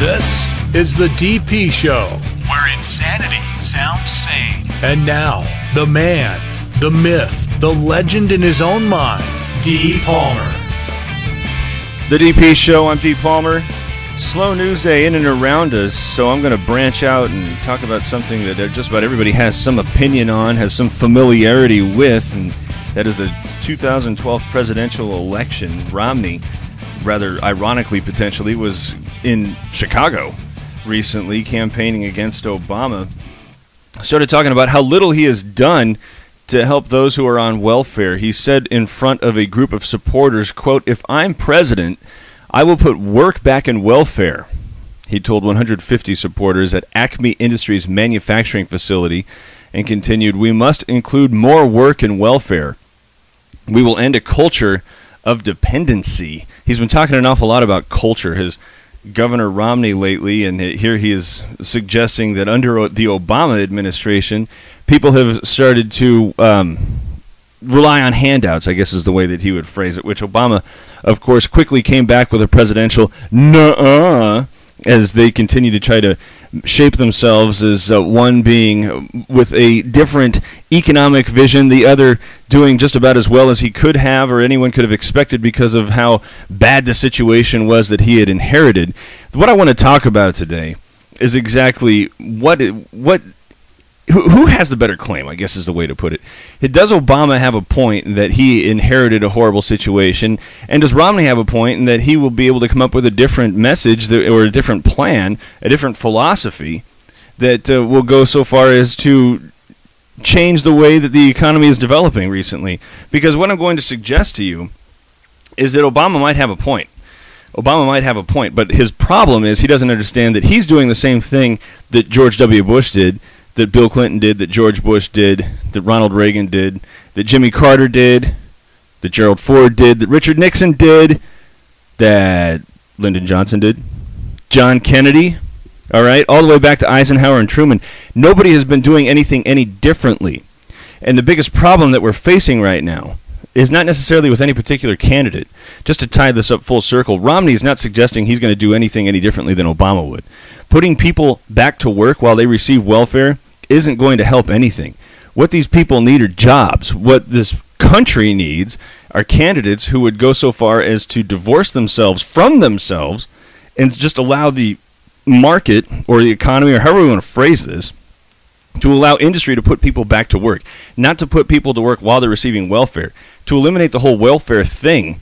This is the DP Show, where insanity sounds sane. And now, the man, the myth, the legend in his own mind, D. Palmer. The DP Show, I'm D. Palmer. Slow news day in and around us, so I'm going to branch out and talk about something that just about everybody has some opinion on, has some familiarity with, and that is the 2012 presidential election. Romney, rather ironically potentially, was in Chicago recently campaigning against Obama. Started talking about how little he has done to help those who are on welfare. He said in front of a group of supporters, quote, "If I'm president, I will put work back in welfare," he told 150 supporters at Acme Industries manufacturing facility, and continued, "We must include more work in welfare. We will end a culture of dependency." He's been talking an awful lot about culture, his Governor Romney lately, and here he is suggesting that under the Obama administration, people have started to rely on handouts, I guess is the way that he would phrase it, which Obama, of course, quickly came back with a presidential nuh-uh, as they continue to try to shape themselves as one being with a different economic vision, the other doing just about as well as he could have or anyone could have expected because of how bad the situation was that he had inherited. What I want to talk about today is exactly who has the better claim, I guess is the way to put it. Does Obama have a point that he inherited a horrible situation, and does Romney have a point in that he will be able to come up with a different message or a different plan, a different philosophy that will go so far as to change the way that the economy is developing recently? Because what I'm going to suggest to you is that Obama might have a point. Obama might have a point, but his problem is he doesn't understand that he's doing the same thing that George W. Bush did, that Bill Clinton did, that George Bush did, that Ronald Reagan did, that Jimmy Carter did, that Gerald Ford did, that Richard Nixon did, that Lyndon Johnson did, John Kennedy, all right, all the way back to Eisenhower and Truman. Nobody has been doing anything any differently. And the biggest problem that we're facing right now is not necessarily with any particular candidate. Just to tie this up full circle, Romney is not suggesting he's going to do anything any differently than Obama would. Putting people back to work while they receive welfare isn't going to help anything. What these people need are jobs. What this country needs are candidates who would go so far as to divorce themselves from themselves and just allow the market or the economy, or however we want to phrase this, to allow industry to put people back to work, not to put people to work while they're receiving welfare, to eliminate the whole welfare thing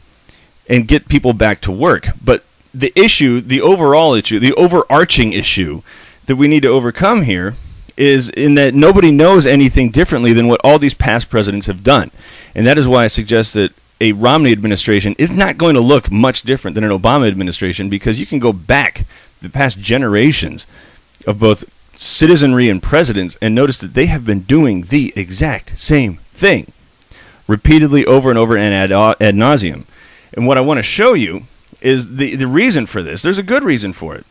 and get people back to work. But the issue, the overall issue, the overarching issue that we need to overcome here is in that nobody knows anything differently than what all these past presidents have done. And that is why I suggest that a Romney administration is not going to look much different than an Obama administration, because you can go back the past generations of both citizenry and presidents and notice that they have been doing the exact same thing repeatedly over and over and ad nauseum. And what I want to show you is the reason for this. There's a good reason for it.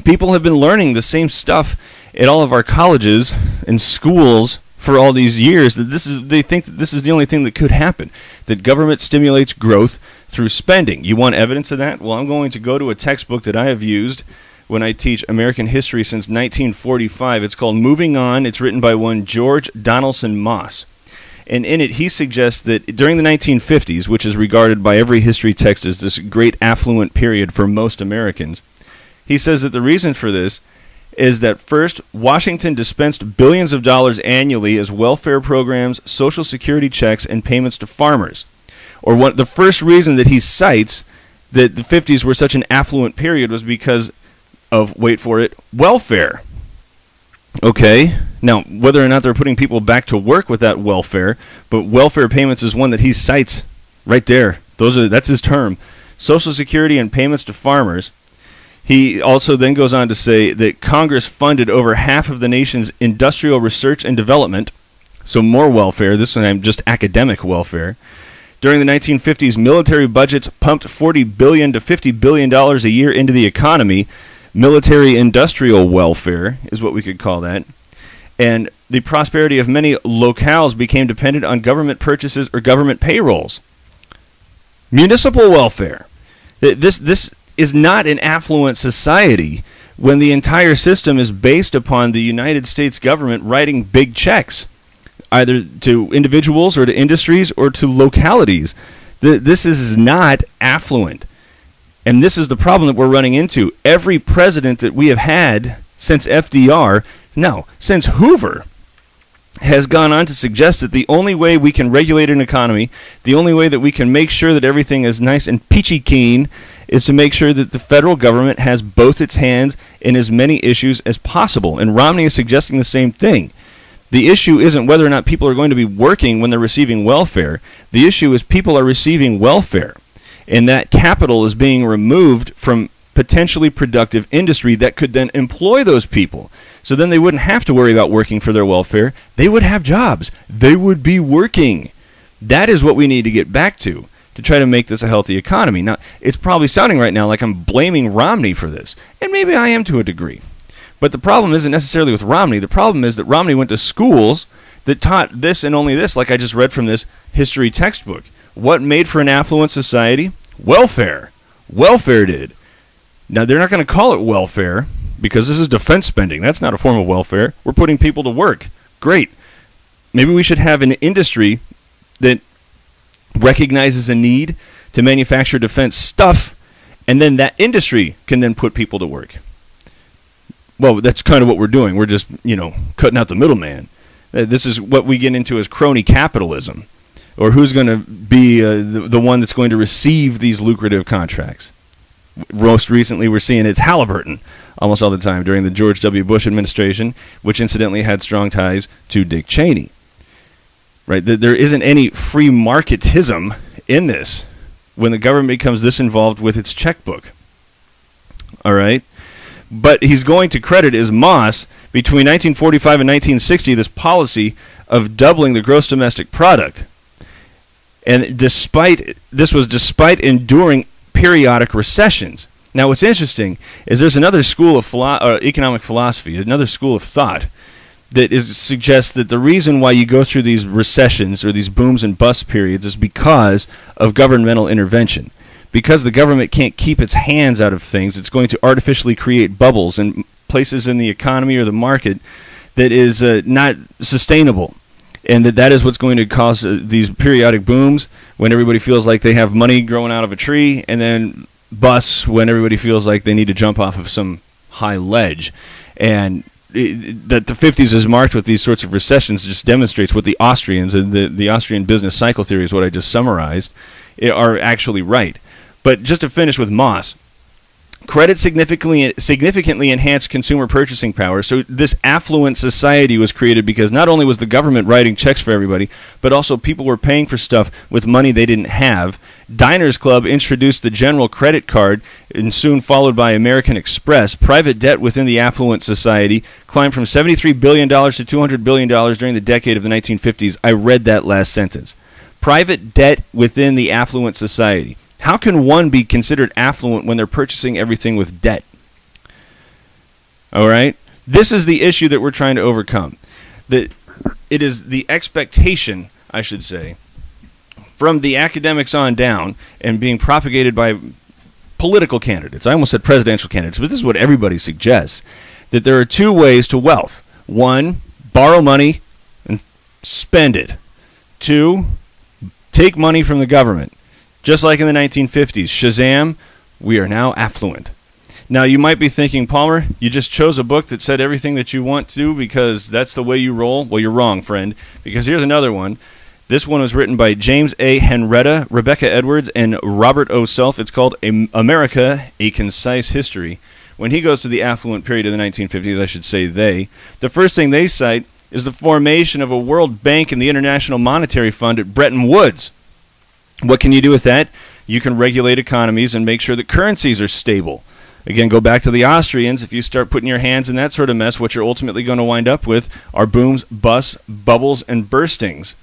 People have been learning the same stuff at all of our colleges and schools for all these years, that they think that this is the only thing that could happen, that government stimulates growth through spending. You want evidence of that? Well, I'm going to go to a textbook that I have used when I teach American history since 1945. It's called Moving On. It's written by one George Donaldson Moss. And in it, he suggests that during the 1950s, which is regarded by every history text as this great affluent period for most Americans, he says that the reason for this is that first, Washington dispensed billions of dollars annually as welfare programs, Social Security checks, and payments to farmers. Or the first reason that he cites that the 50s were such an affluent period was because of, wait for it, welfare. Okay, now whether or not they're putting people back to work with that welfare, but welfare payments is one that he cites right there. That's his term. Social Security and payments to farmers. He also then goes on to say that Congress funded over half of the nation's industrial research and development, so more welfare, this time just academic welfare. During the 1950s, military budgets pumped $40 billion to $50 billion a year into the economy. Military industrial welfare is what we could call that. And the prosperity of many locales became dependent on government purchases or government payrolls. Municipal welfare. This is not an affluent society when the entire system is based upon the United States government writing big checks, either to individuals or to industries or to localities. This is not affluent. And this is the problem that we're running into. Every president that we have had since FDR, no, since Hoover, has gone on to suggest that the only way we can regulate an economy, the only way that we can make sure that everything is nice and peachy keen, is to make sure that the federal government has both its hands in as many issues as possible. And Romney is suggesting the same thing. The issue isn't whether or not people are going to be working when they're receiving welfare. The issue is people are receiving welfare, and that capital is being removed from potentially productive industry that could then employ those people. So then they wouldn't have to worry about working for their welfare. They would have jobs. They would be working. That is what we need to get back to try to make this a healthy economy. Now, it's probably sounding right now like I'm blaming Romney for this, and maybe I am to a degree. But the problem isn't necessarily with Romney. The problem is that Romney went to schools that taught this and only this, like I just read from this history textbook. What made for an affluent society? Welfare. Welfare did. Now, they're not going to call it welfare because this is defense spending. That's not a form of welfare. We're putting people to work. Great. Maybe we should have an industry that recognizes a need to manufacture defense stuff, and then that industry can then put people to work. Well, that's kind of what we're doing. We're just, cutting out the middleman. This is what we get into as crony capitalism, or who's going to be the one that's going to receive these lucrative contracts. Most recently, we're seeing it's Halliburton almost all the time during the George W. Bush administration, which incidentally had strong ties to Dick Cheney. Right? There isn't any free marketism in this when the government becomes this involved with its checkbook. All right? But he's going to credit as Moss between 1945 and 1960 this policy of doubling the gross domestic product. And despite enduring periodic recessions. Now, what's interesting is there's another school of economic philosophy, another school of thought that suggests that the reason why you go through these recessions or these booms and bust periods is because of governmental intervention. Because the government can't keep its hands out of things, it's going to artificially create bubbles in places in the economy or the market that is not sustainable. And that is what's going to cause these periodic booms when everybody feels like they have money growing out of a tree, and then busts when everybody feels like they need to jump off of some high ledge. And that the 50s is marked with these sorts of recessions just demonstrates what the Austrians and the Austrian business cycle theory is what I just summarized are actually right. But just to finish with Moss, credit significantly enhanced consumer purchasing power. So this affluent society was created because not only was the government writing checks for everybody, but also people were paying for stuff with money they didn't have. Diners Club introduced the general credit card, and soon followed by American Express. Private debt within the affluent society climbed from $73 billion to $200 billion during the decade of the 1950s. I read that last sentence. Private debt within the affluent society. How can one be considered affluent when they're purchasing everything with debt? All right? This is the issue that we're trying to overcome. It is the expectation, I should say, from the academics on down and being propagated by political candidates. I almost said presidential candidates, but this is what everybody suggests, that there are two ways to wealth. One, borrow money and spend it. Two, take money from the government. Just like in the 1950s, Shazam, we are now affluent. Now, you might be thinking, Palmer, you just chose a book that said everything that you want to because that's the way you roll. Well, you're wrong, friend, because here's another one. This one was written by James A. Henretta, Rebecca Edwards, and Robert O. Self. It's called America, A Concise History. When he goes to the affluent period of the 1950s, I should say the first thing they cite is the formation of a World Bank and the International Monetary Fund at Bretton Woods. What can you do with that? You can regulate economies and make sure that currencies are stable. Again, go back to the Austrians. If you start putting your hands in that sort of mess, what you're ultimately going to wind up with are booms, busts, bubbles, and burstings.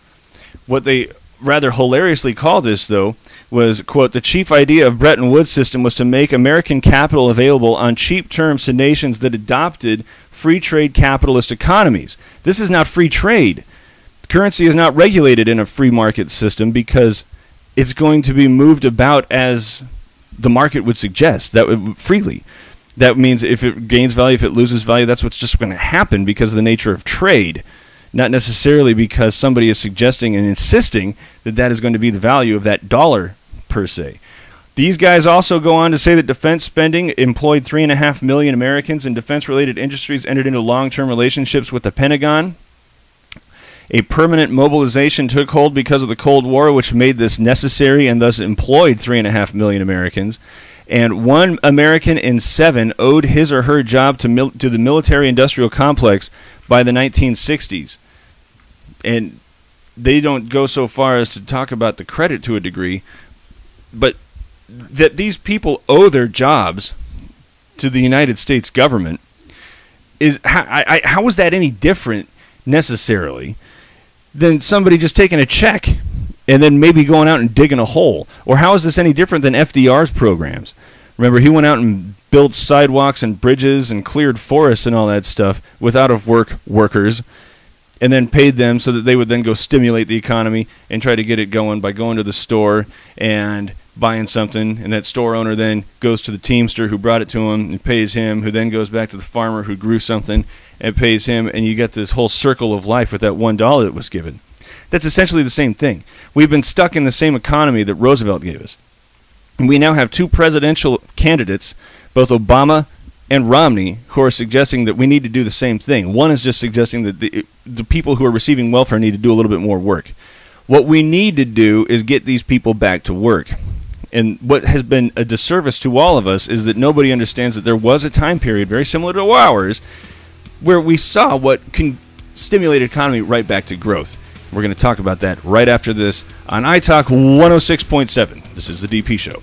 What they rather hilariously call this, though, was, quote, the chief idea of Bretton Woods system was to make American capital available on cheap terms to nations that adopted free trade capitalist economies. This is not free trade. Currency is not regulated in a free market system because it's going to be moved about as the market would suggest that freely. That means if it gains value, if it loses value, that's what's just going to happen because of the nature of trade, not necessarily because somebody is suggesting and insisting that that is going to be the value of that dollar per se. These guys also go on to say that defense spending employed 3.5 million Americans in defense-related industries, entered into long-term relationships with the Pentagon. A permanent mobilization took hold because of the Cold War, which made this necessary and thus employed 3.5 million Americans. And 1 American in 7 owed his or her job to the military-industrial complex by the 1960s. And they don't go so far as to talk about the credit to a degree, but that these people owe their jobs to the United States government is how is that any different necessarily than somebody just taking a check and then maybe going out and digging a hole? Or how is this any different than FDR's programs? Remember, he went out and built sidewalks and bridges and cleared forests and all that stuff with out-of-work workers, and then paid them so that they would then go stimulate the economy and try to get it going by going to the store and buying something, and that store owner then goes to the teamster who brought it to him and pays him, who then goes back to the farmer who grew something and pays him, and you get this whole circle of life with that $1 that was given. That's essentially the same thing. We've been stuck in the same economy that Roosevelt gave us. And we now have 2 presidential candidates, both Obama and Romney, who are suggesting that we need to do the same thing. One is just suggesting that the people who are receiving welfare need to do a little bit more work. What we need to do is get these people back to work. And what has been a disservice to all of us is that nobody understands that there was a time period very similar to ours where we saw what can stimulate economy right back to growth. We're going to talk about that right after this on iTalk 106.7. This is the DP Show.